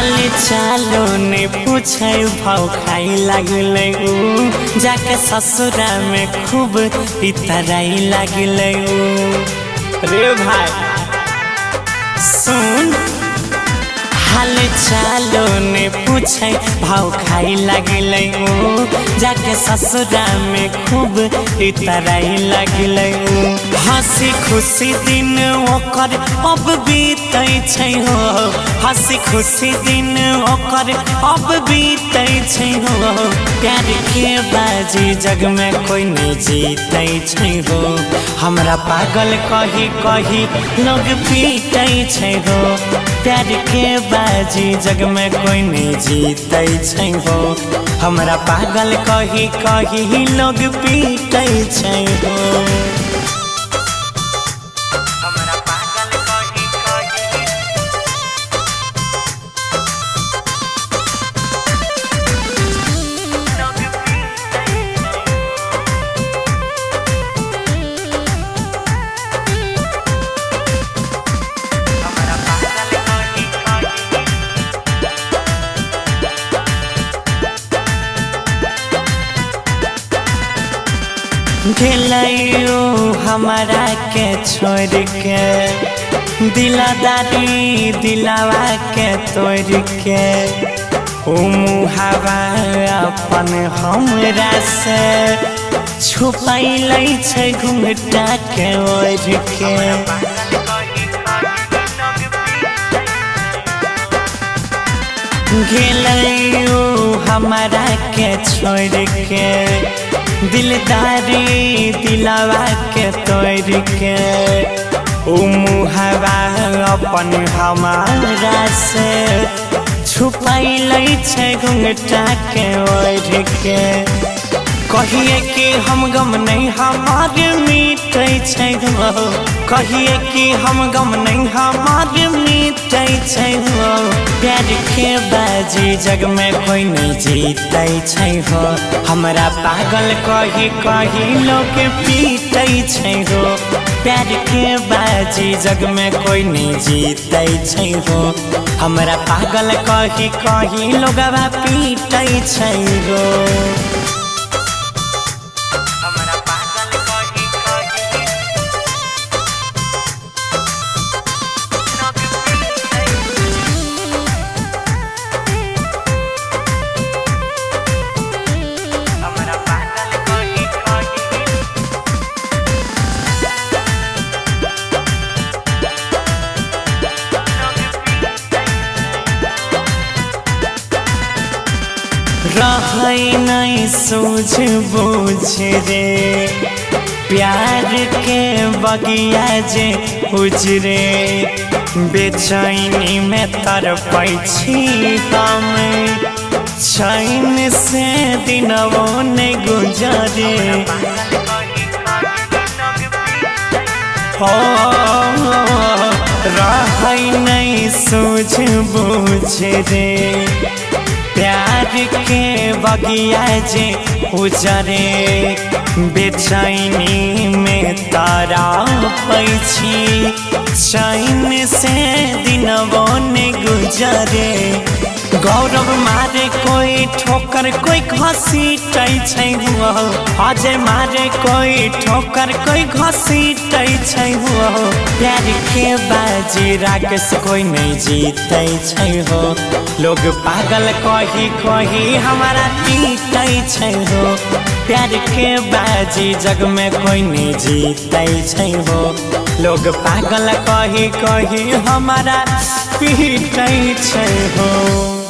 हाल चालो ने पूछे भाव खाई लगले जाके ससुरा में खूब इतराई लगले रे भाई सुन हाल चालो ने पूछे भाव खाई लगले जाके ससुरा में खूब इतराई लगले हंसी खुशी दिन ओकर अब बीते छै हो हंसी खुशी दिन ओकर अब बीते छै हो प्यार के बाजी जग में कोई नहीं जीते छै हो हमरा पागल कही कही लोग पीटे छै हो प्यार के बाजी जग में कोई नहीं जीते छै हो हमरा पागल कही कही लोग पीटे छै हो गेलैयो हमारा के छोड़ के दिलादारी दिलावा के तोड़ के ओ मुहावा अपन हमरा से छुपाइलै छै घुंघटा के ओढ़ के गेलैयो हमारा के छोड़ के दिलदारी दिलावा के तोड़ के ओ मुहावा अपन हमारा से छुपाइलै छै घुंघटा के ओढ़ के कहिए कि हम गम नहीं हमार मिटै छै हो कहिए कि हम गम नहीं हमार मिटै छै हो प्यार के बाजी जग में कोई नहीं जीते छै हो हमरा पागल कही कही लोग पीटे छै हो प्यार के बाजी जग में कोई नहीं जीते छै हो हमरा पागल कही कही लोगवा पीटे छै हो रहै नहीं सूझ बूझ रे प्यार के बगिया जे उजरे बेचैनी में तड़पै छी हम चैन से दिनवो ने गुजरे हो रहै नहीं सूझ बूझ रे प्यार के बगिया जे उजरे बेचैनी में तड़पै छी चैन से दिनवो ने गुजरे गौरव मारे कोई ठोकर कोई घसीटै छै हो अजय मारे कोई ठोकर कोई घसीटै छै हो प्यार के बाजी राकेश कोई नहीं जीते छै हो लोग पागल कही कही हमारा पीटे छै हो प्यार के बाजी जग में कोई नहीं जीते छै हो लोग पागल कही कही हमारा पीटे छै हो।